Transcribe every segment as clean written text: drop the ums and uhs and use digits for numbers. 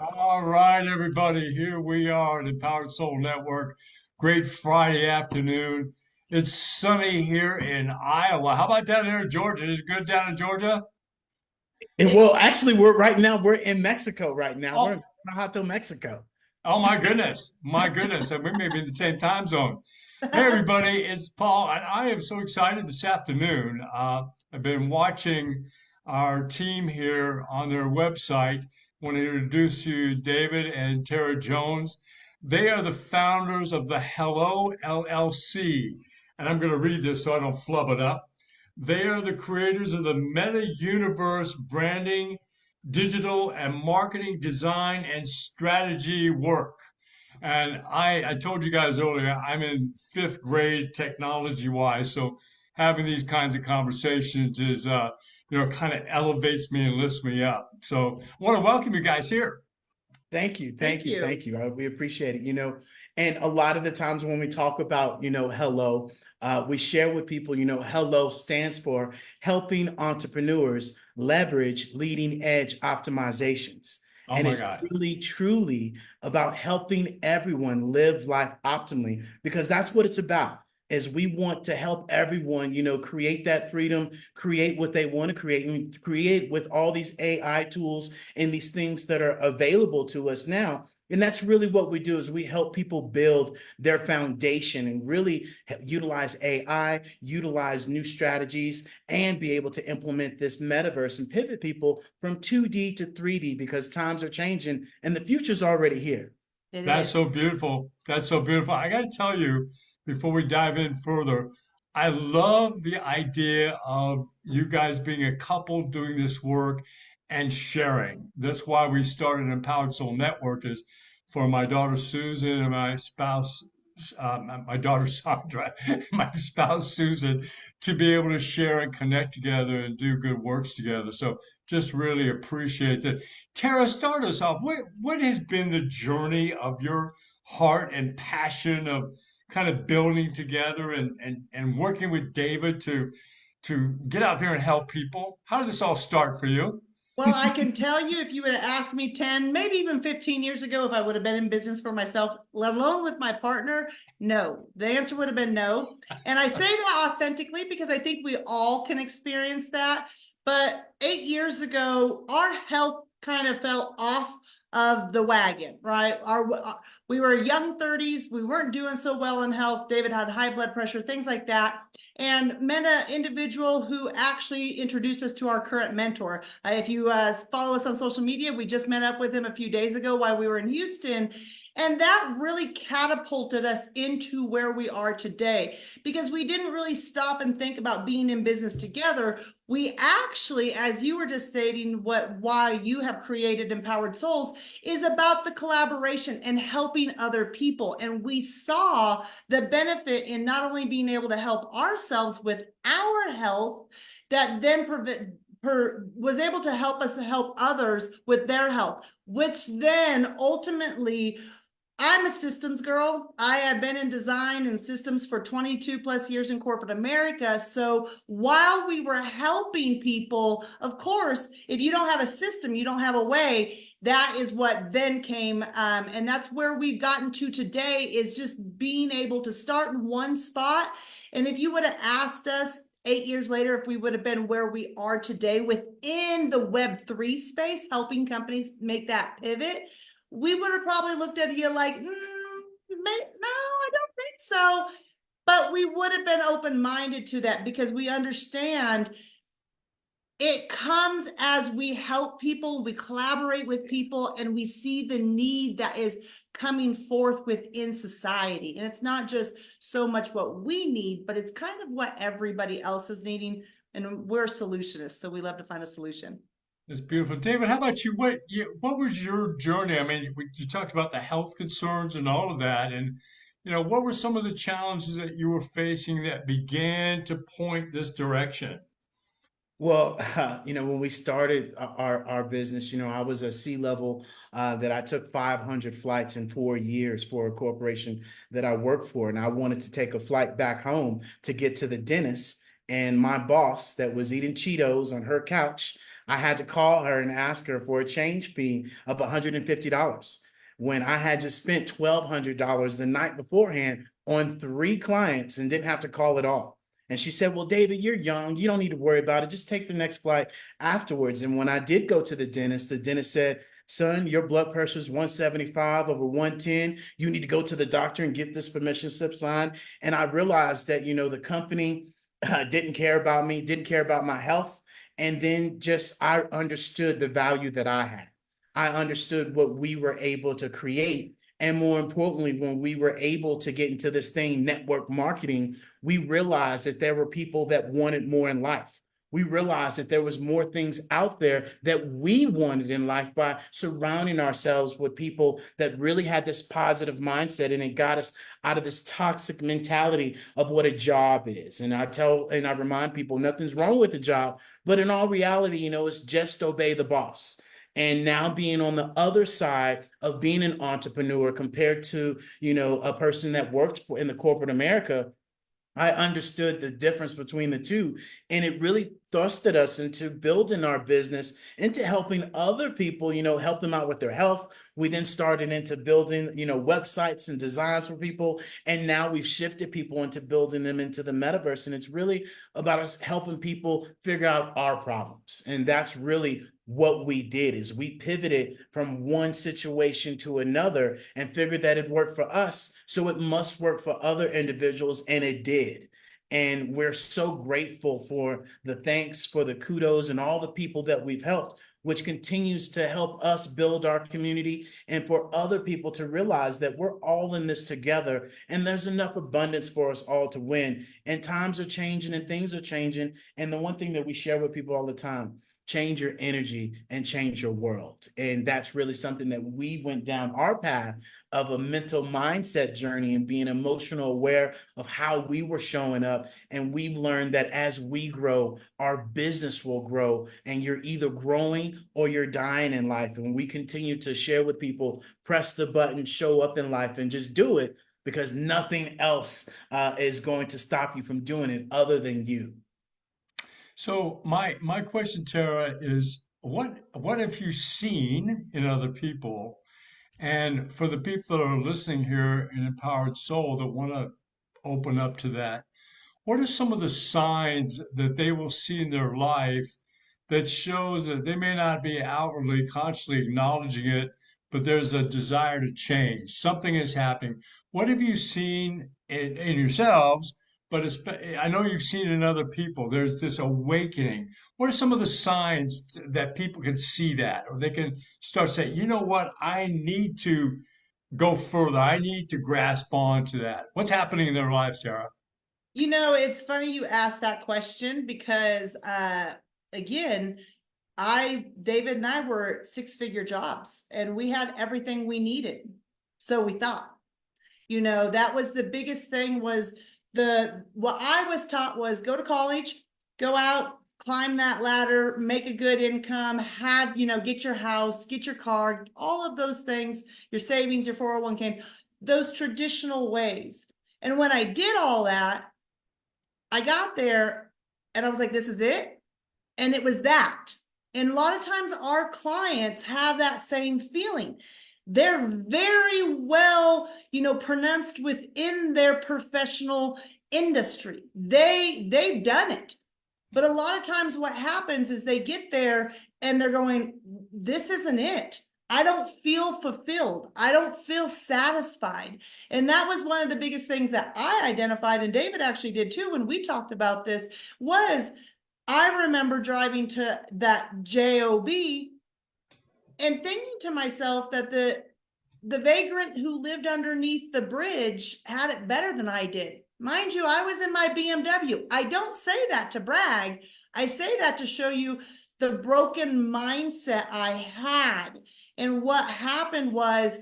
All right, everybody, here we are, the Empowered Soul Network. Great Friday afternoon. It's sunny here in Iowa. How about down there in Georgia? Is it good down in Georgia? And well, actually, we're in Mexico right now. We're in Oh, Guanajuato, Mexico. oh my goodness, my goodness. And we may be in the same time zone. Hey, everybody, it's Paul, and I am so excited this afternoon. I've been watching our team here on their website. Want to introduce you David and Tara Jones. They are the founders of the Hello LLC. And I'm going to read this so I don't flub it up. They are the creators of the meta universe branding, digital and marketing design and strategy work. And I told you guys earlier, I'm in fifth grade technology wise. So having these kinds of conversations is, kind of elevates me and lifts me up. So I want to welcome you guys here. Thank you, Thank thank you, you. thank you. We appreciate it. And a lot of the times when we talk about, hello, we share with people, hello stands for helping entrepreneurs leverage leading edge optimizations. Oh And my it's God. really, truly about helping everyone live life optimally because that's what it's about. Is we want to help everyone, create that freedom, create what they want to create, and create with all these AI tools and these things that are available to us now. And that's really what we do is we help people build their foundation and really utilize AI, utilize new strategies, and be able to implement this metaverse and pivot people from 2D to 3D because times are changing and the future's already here. It That's is. so beautiful. That's so beautiful. I got to tell you, before we dive in further, I love the idea of you guys being a couple doing this work and sharing. That's why we started Empowered Soul Network is for my daughter Susan and my spouse, my daughter Sandra, and my spouse Susan, to be able to share and connect together and do good works together. So just really appreciate that. Tara, start us off. What has been the journey of your heart and passion of kind of building together and working with David to get out there and help people? How did this all start for you? Well, I can tell you if you would have asked me 10, maybe even 15 years ago, if I would have been in business for myself, let alone with my partner, no. The answer would have been no. And I say that authentically because I think we all can experience that. But 8 years ago, our health kind of fell off of the wagon, right? We were young 30s, we weren't doing so well in health. David had high blood pressure, things like that, and met an individual who actually introduced us to our current mentor. If you follow us on social media, we just met up with him a few days ago while we were in Houston. And that really catapulted us into where we are today because we didn't really stop and think about being in business together. We actually, as you were just stating, why you have created Empowered Souls is about the collaboration and helping other people. And we saw the benefit in not only being able to help ourselves with our health, that then was able to help us to help others with their health, which then ultimately, I'm a systems girl. I had been in design and systems for 22 plus years in corporate America. So while we were helping people, of course, if you don't have a system, you don't have a way. That is what then came. And that's where we've gotten to today is just being able to start in one spot. And if you would have asked us 8 years later, if we would have been where we are today within the Web3 space, helping companies make that pivot, we would have probably looked at you like, no, I don't think so. But we would have been open-minded to that because we understand it comes as we help people, we collaborate with people, and we see the need that is coming forth within society. And it's not just so much what we need, but it's kind of what everybody else is needing. And we're solutionists, so we love to find a solution. It's beautiful. David, how about you? What was your journey? I mean, you talked about the health concerns and all of that, and what were some of the challenges that you were facing that began to point this direction? Well, when we started our business, I was a C-level that I took 500 flights in 4 years for a corporation that I worked for, and I wanted to take a flight back home to get to the dentist. And my boss that was eating Cheetos on her couch, I had to call her and ask her for a change fee of $150 when I had just spent $1,200 the night beforehand on 3 clients and didn't have to call at all. And she said, well, David, you're young. You don't need to worry about it. Just take the next flight afterwards. And when I did go to the dentist said, son, your blood pressure is 175 over 110. You need to go to the doctor and get this permission slip signed. And I realized that, the company didn't care about me, didn't care about my health. And then just I understood the value that I had. I understood what we were able to create. And more importantly, when we were able to get into this thing, network marketing, we realized that there were people that wanted more in life. We realized that there was more things out there that we wanted in life by surrounding ourselves with people that really had this positive mindset, and it got us out of this toxic mentality of what a job is. And I remind people nothing's wrong with a job, but in all reality, it's just obey the boss. And now being on the other side of being an entrepreneur compared to, a person that worked in the corporate America, I understood the difference between the two. And it really thrusted us into building our business, into helping other people, help them out with their health. We then started into building, websites and designs for people. And now we've shifted people into building them into the metaverse. And it's really about us helping people figure out our problems. And that's really what we did is we pivoted from one situation to another and figured that it worked for us, so it must work for other individuals, and it did. And we're so grateful for the thanks, for the kudos, and all the people that we've helped, which continues to help us build our community and for other people to realize that we're all in this together and there's enough abundance for us all to win. And times are changing and things are changing. And the one thing that we share with people all the time, change your energy and change your world. And that's really something that we went down our path of a mental mindset journey and being emotional aware of how we were showing up. And we've learned that as we grow, our business will grow, and you're either growing or you're dying in life. And we continue to share with people, press the button, show up in life, and just do it, because nothing else is going to stop you from doing it other than you. So my question, Tara, is what have you seen in other people? And for the people that are listening here, an empowered soul that want to open up to that, what are some of the signs that they will see in their life that shows that they may not be outwardly consciously acknowledging it, but there's a desire to change? Something is happening. What have you seen in yourselves? But I know you've seen in other people. There's this awakening. What are some of the signs that people can see that, or they can start saying, you know what, I need to go further. I need to grasp on to that. What's happening in their lives, Sarah? It's funny you asked that question because, again, David and I were 6-figure jobs and we had everything we needed. So we thought, that was the biggest thing was what I was taught was go to college, go out, climb that ladder, make a good income, get your house, get your car, all of those things, your savings, your 401k, those traditional ways. And when I did all that, I got there and I was like, this is it. And it was that. And a lot of times our clients have that same feeling. They're very well, pronounced within their professional industry. They've done it. But a lot of times what happens is they get there and they're going, this isn't it. I don't feel fulfilled. I don't feel satisfied. And that was one of the biggest things that I identified, and David actually did too when we talked about this, was I remember driving to that job and thinking to myself that the vagrant who lived underneath the bridge had it better than I did. Mind you, I was in my BMW. I don't say that to brag. I say that to show you the broken mindset I had. And what happened was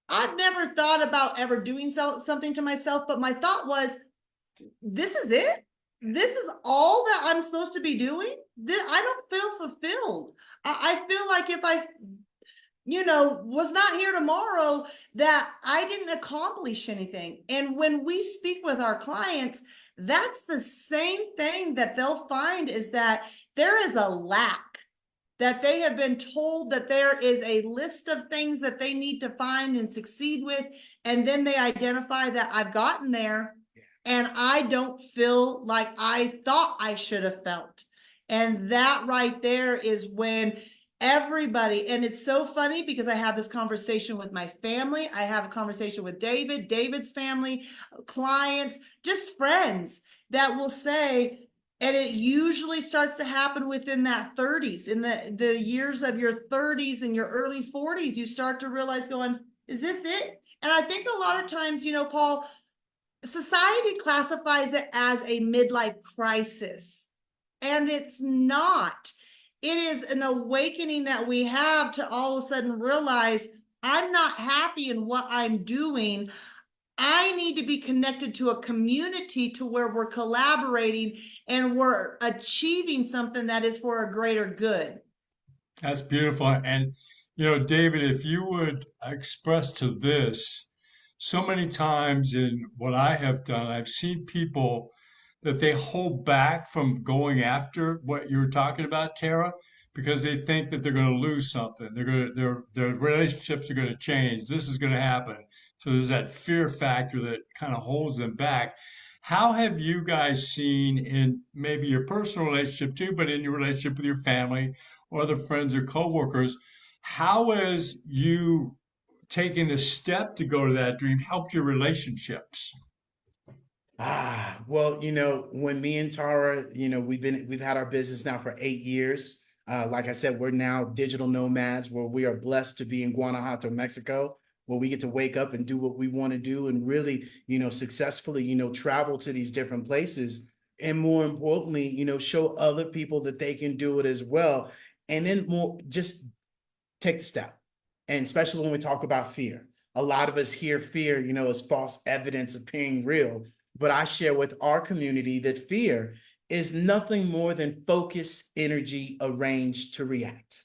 I've never thought about ever doing something to myself, but my thought was, this is it? This is all that I'm supposed to be doing? I don't feel fulfilled. I feel like if I was not here tomorrow, that I didn't accomplish anything. And when we speak with our clients, That's the same thing that they'll find, is that there is a lack, that they have been told that there is a list of things that they need to find and succeed with. And then they identify that I've gotten there and I don't feel like I thought I should have felt. And that right there is when everybody, and it's so funny because I have this conversation with my family. I have a conversation with David's family, clients, just friends that will say, and it usually starts to happen within that 30s, in the years of your 30s and your early 40s, you start to realize going, is this it? And I think a lot of times, Paul, society classifies it as a midlife crisis, and it's not. It is an awakening that we have to all of a sudden realize I'm not happy in what I'm doing. I need to be connected to a community to where we're collaborating and we're achieving something that is for a greater good. That's beautiful. And, David, if you would express to this, so many times in what I have done, I've seen people that they hold back from going after what you were talking about, Tara, because they think that they're going to lose something. Their relationships are going to change. This is going to happen. So there's that fear factor that kind of holds them back. How have you guys seen in maybe your personal relationship too, but in your relationship with your family or other friends or coworkers, how has you taking the step to go to that dream helped your relationships? Well, when me and Tara, we've had our business now for 8 years. Like I said, we're now digital nomads, where we are blessed to be in Guanajuato, Mexico, where we get to wake up and do what we want to do and really, successfully, travel to these different places. And more importantly, show other people that they can do it as well. And then more, just take the step. And especially when we talk about fear, a lot of us hear fear, as false evidence appearing real. But I share with our community that fear is nothing more than focused energy arranged to react.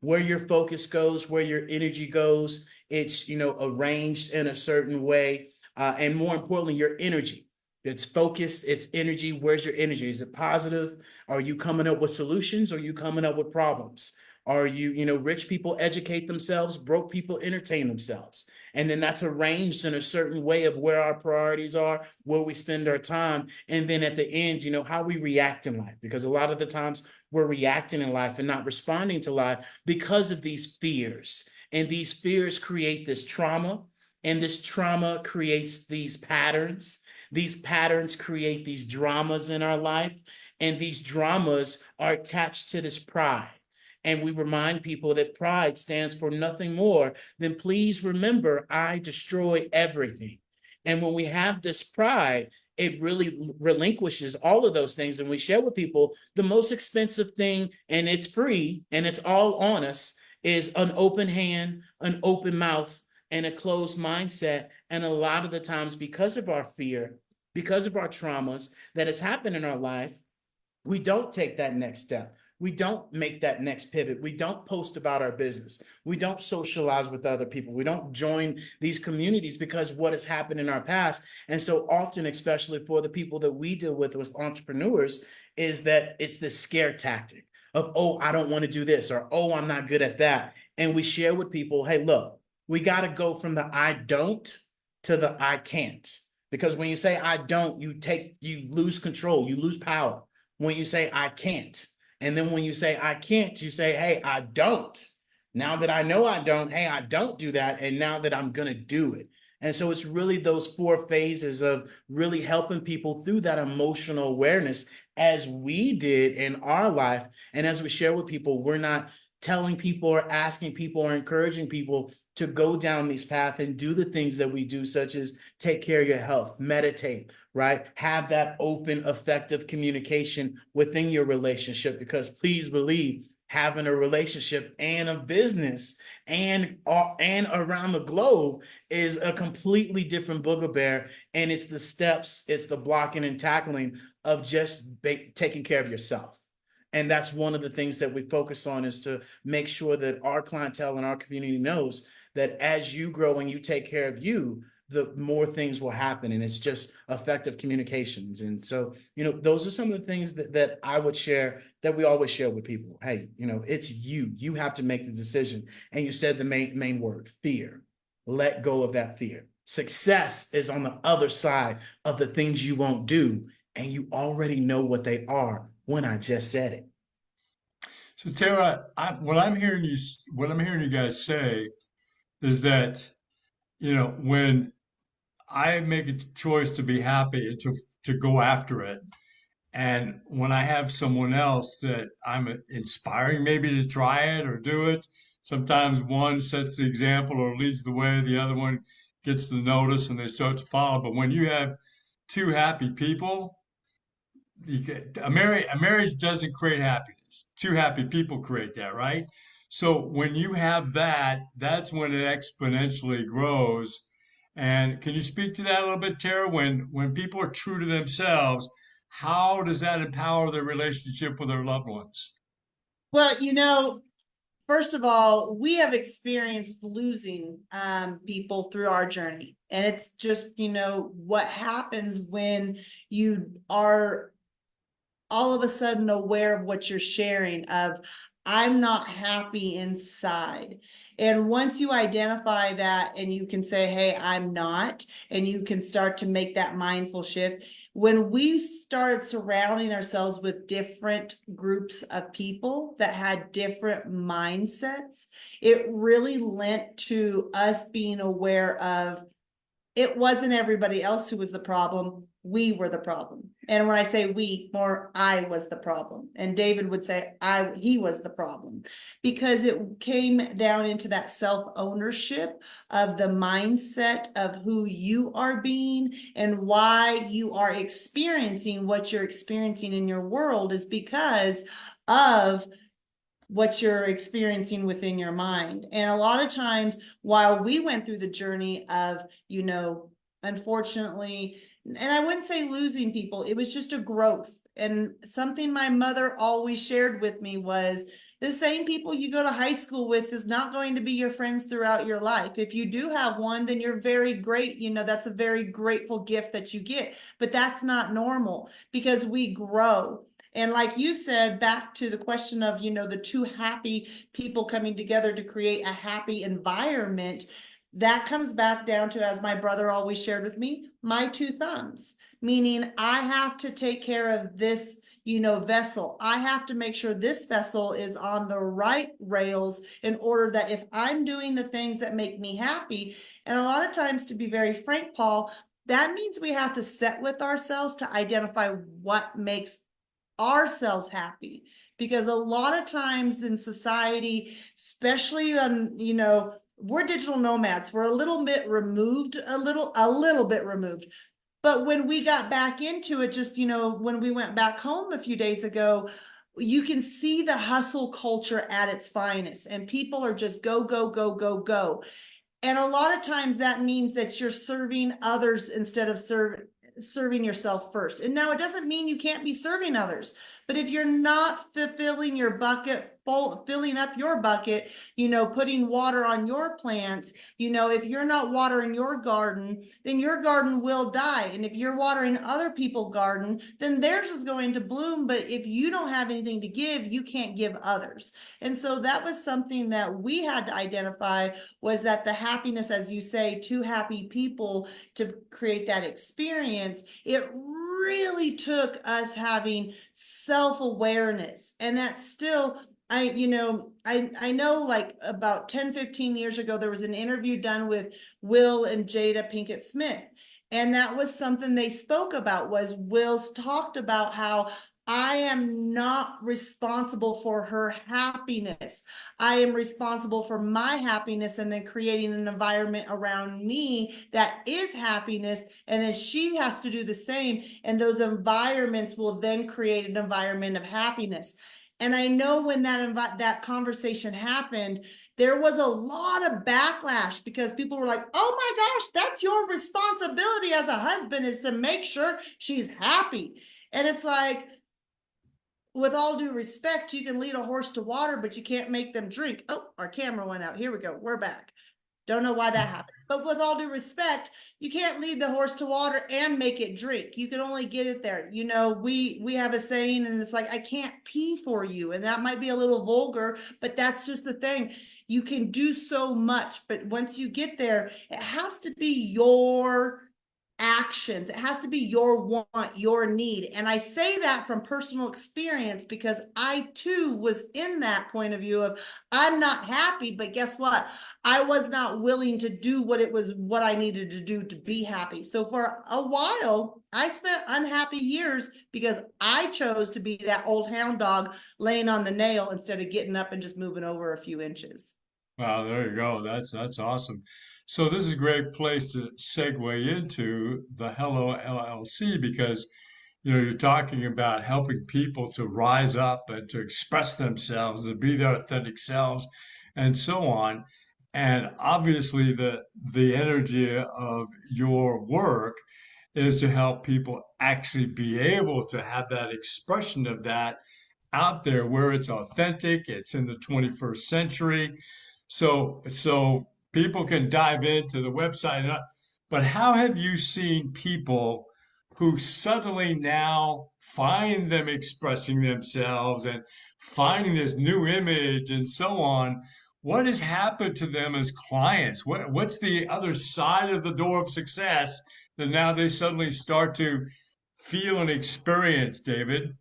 Where your focus goes, where your energy goes, it's, arranged in a certain way. And more importantly, your energy. It's focused, it's energy. Where's your energy? Is it positive? Are you coming up with solutions? Or are you coming up with problems? Are you, rich people educate themselves, broke people entertain themselves. And then that's arranged in a certain way of where our priorities are, where we spend our time. And then at the end, how we react in life. Because a lot of the times we're reacting in life and not responding to life because of these fears. And these fears create this trauma. And this trauma creates these patterns. These patterns create these dramas in our life. And these dramas are attached to this pride. And we remind people that pride stands for nothing more than, please remember, I destroy everything. And when we have this pride, it really relinquishes all of those things. And we share with people the most expensive thing, and it's free and it's all on us, is an open hand, an open mouth, and a closed mindset. And a lot of the times, because of our fear, because of our traumas that has happened in our life, we don't take that next step. We don't make that next pivot. We don't post about our business. We don't socialize with other people. We don't join these communities because what has happened in our past. And so often, especially for the people that we deal with as entrepreneurs, is that it's this scare tactic of, oh, I don't want to do this, or, oh, I'm not good at that. And we share with people, hey, look, we got to go from the I don't to the I can't. Because when you say I don't, you lose control, you lose power. When you say I can't, and then when you say I can't, you say, hey, I don't. Now that I know I don't, hey, I don't do that. And now that I'm going to do it. And so it's really those 4 phases of really helping people through that emotional awareness, as we did in our life. And as we share with people, we're not telling people or asking people or encouraging people to go down these paths and do the things that we do, such as take care of your health, meditate, right? Have that open, effective communication within your relationship, because please believe, having a relationship and a business and around the globe is a completely different booger bear. And it's the steps, it's the blocking and tackling of just taking care of yourself. And that's one of the things that we focus on, is to make sure that our clientele and our community knows that as you grow and you take care of you, the more things will happen. And it's just effective communications. And so, those are some of the things that I would share, that we always share with people. Hey, it's you have to make the decision. And you said the main word, fear. Let go of that fear. Success is on the other side of the things you won't do. And you already know what they are when I just said it. So Tara, what I'm hearing you guys say is that, when I make a choice to be happy and to go after it, and when I have someone else that I'm inspiring maybe to try it or do it, sometimes one sets the example or leads the way, the other one gets the notice and they start to follow. But when you have two happy people, a marriage doesn't create happiness. Two happy people create that, right? So when you have that, that's when it exponentially grows. And can you speak to that a little bit, Tara? When people are true to themselves, how does that empower their relationship with their loved ones? Well, first of all, we have experienced losing people through our journey. And it's just, what happens when you are all of a sudden aware of what you're sharing, of I'm not happy inside. And once you identify that and you can say, hey, I'm not, and you can start to make that mindful shift. When we started surrounding ourselves with different groups of people that had different mindsets, it really lent to us being aware of it wasn't everybody else who was the problem. We were the problem. And when I say we, more I was the problem. And David would say he was the problem, because it came down into that self-ownership of the mindset of who you are being and why you are experiencing what you're experiencing in your world is because of what you're experiencing within your mind. And a lot of times while we went through the journey of, unfortunately, and I wouldn't say losing people, it was just a growth. And something my mother always shared with me was the same people you go to high school with is not going to be your friends throughout your life. If you do have one, then you're very great. That's a very grateful gift that you get, but that's not normal because we grow. And like you said, back to the question of, the two happy people coming together to create a happy environment, that comes back down to, as my brother always shared with me, my two thumbs, meaning I have to take care of this, vessel. I have to make sure this vessel is on the right rails in order that if I'm doing the things that make me happy, and a lot of times, to be very frank, Paul, that means we have to sit with ourselves to identify what makes ourselves happy, because a lot of times in society, especially on, we're digital nomads, we're a little bit removed, a little bit removed. But when we got back into it, just, when we went back home a few days ago, you can see the hustle culture at its finest, and people are just go, go, go, go, go. And a lot of times that means that you're serving others instead of serving yourself first. And now it doesn't mean you can't be serving others, but if you're not fulfilling your bucket, filling up your bucket, putting water on your plants, if you're not watering your garden, then your garden will die. And if you're watering other people's garden, then theirs is going to bloom. But if you don't have anything to give, you can't give others. And so that was something that we had to identify, was that the happiness, as you say, two happy people to create that experience, it really took us having self-awareness. And that's still, I know like about 10-15 years ago, there was an interview done with Will and Jada Pinkett Smith. And that was something they spoke about, was Will's talked about how I am not responsible for her happiness. I am responsible for my happiness, and then creating an environment around me that is happiness. And then she has to do the same. And those environments will then create an environment of happiness. And I know when that conversation happened, there was a lot of backlash, because people were like, oh my gosh, that's your responsibility as a husband, is to make sure she's happy. And it's like, with all due respect, you can lead a horse to water, but you can't make them drink. Oh, our camera went out. Here we go. We're back. Don't know why that happened. But with all due respect, you can't lead the horse to water and make it drink. You can only get it there. You know, we have a saying, and it's like, I can't pee for you. And that might be a little vulgar, but that's just the thing. You can do so much, but once you get there, it has to be your actions. It has to be your want, your need. And I say that from personal experience because I too was in that point of view of I'm not happy, but guess what? I was not willing to do what I needed to do to be happy. So for a while, I spent unhappy years because I chose to be that old hound dog laying on the nail instead of getting up and just moving over a few inches. Wow, there you go. That's awesome. So this is a great place to segue into the Hello LLC because you're talking about helping people to rise up and to express themselves, to be their authentic selves, and so on. And obviously, the energy of your work is to help people actually be able to have that expression of that out there where it's authentic, it's in the 21st century. So people can dive into the website. But how have you seen people who suddenly now find them expressing themselves and finding this new image and so on? What has happened to them as clients? What's the other side of the door of success that now they suddenly start to feel and experience, David?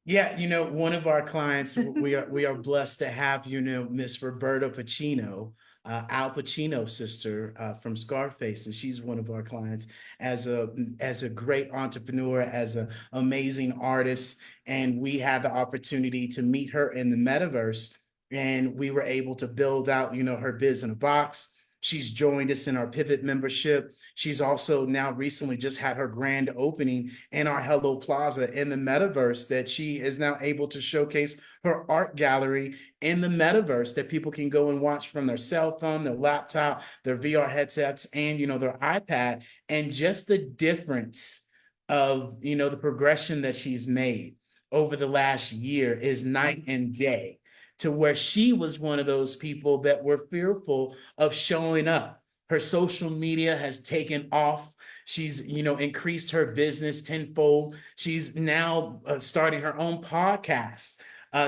Yeah, one of our clients, we are blessed to have, Miss Roberta Pacino, Al Pacino's sister from Scarface, and she's one of our clients as a great entrepreneur, as an amazing artist, and we had the opportunity to meet her in the metaverse, and we were able to build out, her biz in a box. She's joined us in our Pivot membership. She's also now recently just had her grand opening in our Hello Plaza in the metaverse that she is now able to showcase her art gallery in the metaverse that people can go and watch from their cell phone, their laptop, their VR headsets, and their iPad. And just the difference of the progression that she's made over the last year is night and day, to where she was one of those people that were fearful of showing up. Her social media has taken off. She's, increased her business tenfold. She's now starting her own podcast,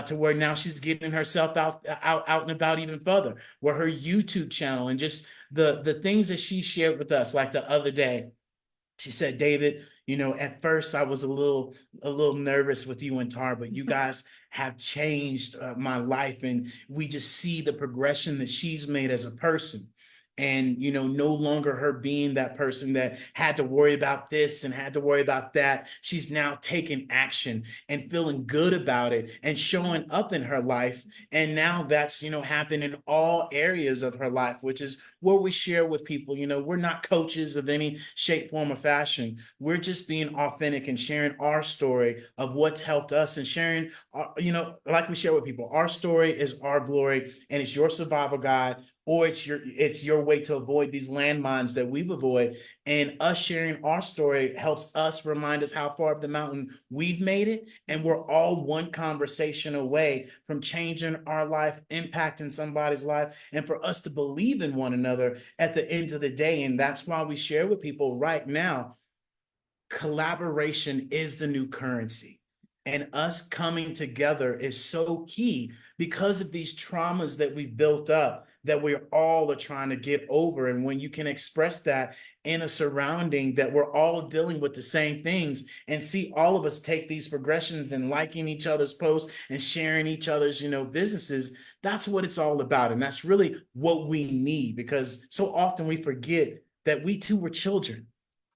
to where now she's getting herself out and about even further. Where her YouTube channel and just the things that she shared with us, like the other day, she said, David, at first I was a little nervous with you and Tar, but you guys have changed my life, and we just see the progression that she's made as a person. And no longer her being that person that had to worry about this and had to worry about that. She's now taking action and feeling good about it and showing up in her life. And now that's happened in all areas of her life, which is what we share with people. We're not coaches of any shape, form, or fashion. We're just being authentic and sharing our story of what's helped us, and sharing like we share with people, our story is our glory, and it's your survival guide, or it's your way to avoid these landmines that we've avoided. And us sharing our story helps us remind us how far up the mountain we've made it, and we're all one conversation away from changing our life, impacting somebody's life, and for us to believe in one another at the end of the day. And that's why we share with people right now, collaboration is the new currency. And us coming together is so key because of these traumas that we've built up, that we all are trying to get over. And when you can express that in a surrounding that we're all dealing with the same things, and see all of us take these progressions and liking each other's posts and sharing each other's, businesses, that's what it's all about. And that's really what we need, because so often we forget that we too were children.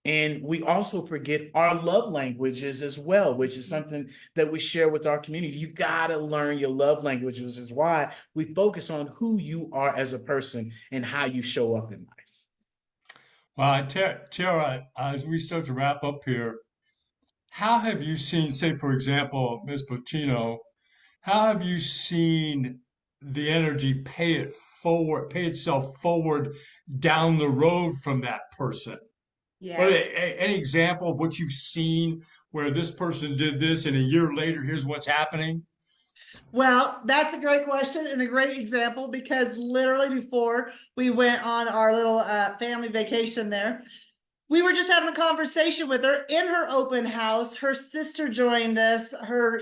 And we also forget our love languages as well, which is something that we share with our community. You got to learn your love languages, is why we focus on who you are as a person and how you show up in life. Well, Tara, as we start to wrap up here, how have you seen, say, for example, Ms. Pacino, how have you seen the energy pay itself forward down the road from that person? What Yeah. any example of what you've seen where this person did this and a year later, here's what's happening? Well, that's a great question and a great example because literally before we went on our little family vacation there, we were just having a conversation with her in her open house. Her sister joined us. Her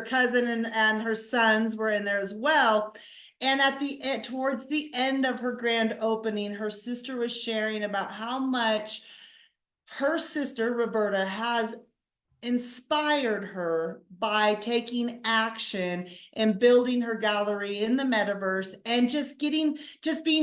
cousin and her sons were in there as well. And towards the end of her grand opening, her sister was sharing about how much her sister Roberta has inspired her by taking action and building her gallery in the metaverse and just being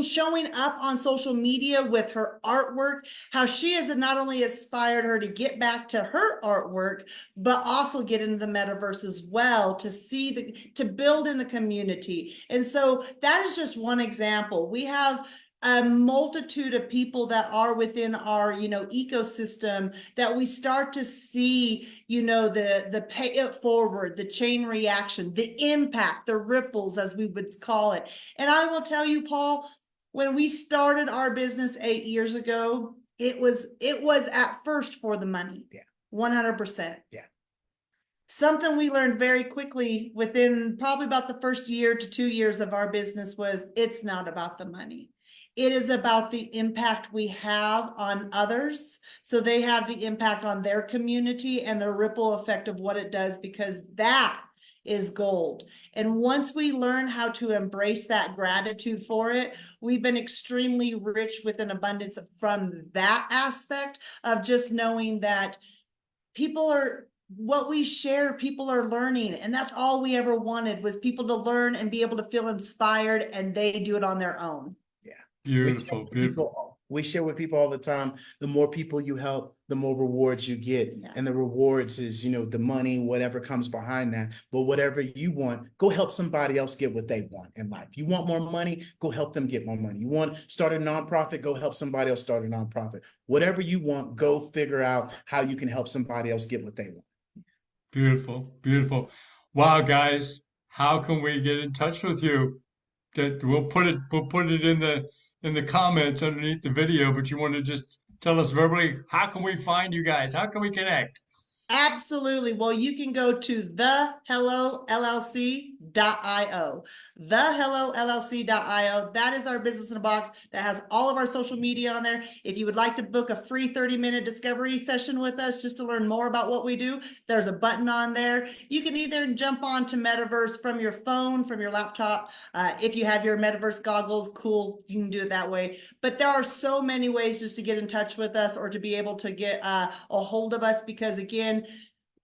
showing up on social media with her artwork, how she has not only inspired her to get back to her artwork, but also get into the metaverse as well to build in the community. And so that is just one example. We have a multitude of people that are within our ecosystem that we start to see the pay it forward, the chain reaction, the impact, the ripples, as we would call it. And I will tell you, Paul, when we started our business 8 years ago, it was at first for the money. 100%. Something we learned very quickly within probably about the first year to 2 years of our business was it's not about the money. It is about the impact we have on others, so they have the impact on their community and the ripple effect of what it does, because that is gold. And once we learn how to embrace that gratitude for it, we've been extremely rich with an abundance from that aspect of just knowing that what we share, people are learning. And that's all we ever wanted, was people to learn and be able to feel inspired, and they do it on their own. Beautiful, beautiful. We share with people all the time. The more people you help, the more rewards you get. And the rewards is, the money, whatever comes behind that. But whatever you want, go help somebody else get what they want in life. You want more money, go help them get more money. You want to start a nonprofit, go help somebody else start a nonprofit. Whatever you want, go figure out how you can help somebody else get what they want. Beautiful, beautiful. Wow, guys, how can we get in touch with you? That we'll put it in the comments underneath the video, but you want to just tell us verbally, how can we find you guys? How can we connect? Absolutely. Well, you can go to thehellollc.io. Thehellollc.io. That is our business in a box that has all of our social media on there. If you would like to book a free 30-minute discovery session with us just to learn more about what we do, there's a button on there. You can either jump on to Metaverse from your phone, from your laptop. If you have your Metaverse goggles, cool, you can do it that way. But there are so many ways just to get in touch with us or to be able to get a hold of us, because again,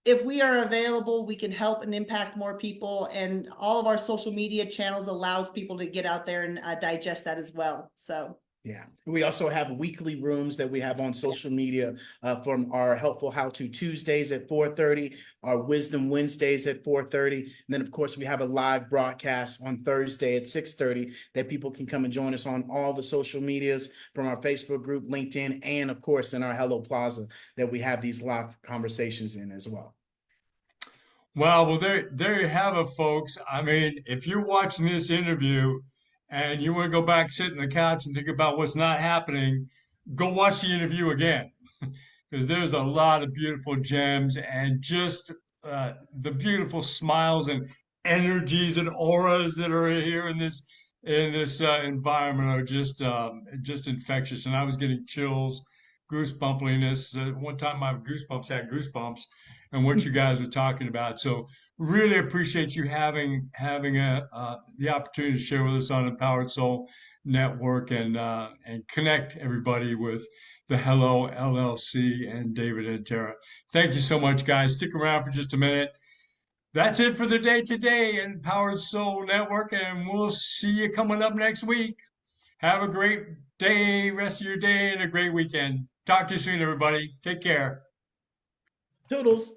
if we are available, we can help and impact more people, and all of our social media channels allows people to get out there and digest that as well. So we also have weekly rooms that we have on social media from our Helpful How-To Tuesdays at 4:30, our Wisdom Wednesdays at 4:30. And then, of course, we have a live broadcast on Thursday at 6:30 that people can come and join us on all the social medias, from our Facebook group, LinkedIn, and, of course, in our Hello Plaza that we have these live conversations in as well. Wow, well, there you have it, folks. I mean, if you're watching this interview and you want to go back, sit on the couch and think about what's not happening, go watch the interview again, because there's a lot of beautiful gems, and just the beautiful smiles and energies and auras that are here in this environment are just infectious. And I was getting chills, goosebumpiness. One time my goosebumps had goosebumps, and what you guys were talking about. So really appreciate you having the opportunity to share with us on Empowered Soul Network, and connect everybody with the Hello LLC and David and Tara. Thank you so much, guys. Stick around for just a minute. That's it for the day today in Empowered Soul Network, and we'll see you coming up next week. Have a great day, rest of your day, and a great weekend. Talk to you soon, everybody. Take care. Toodles.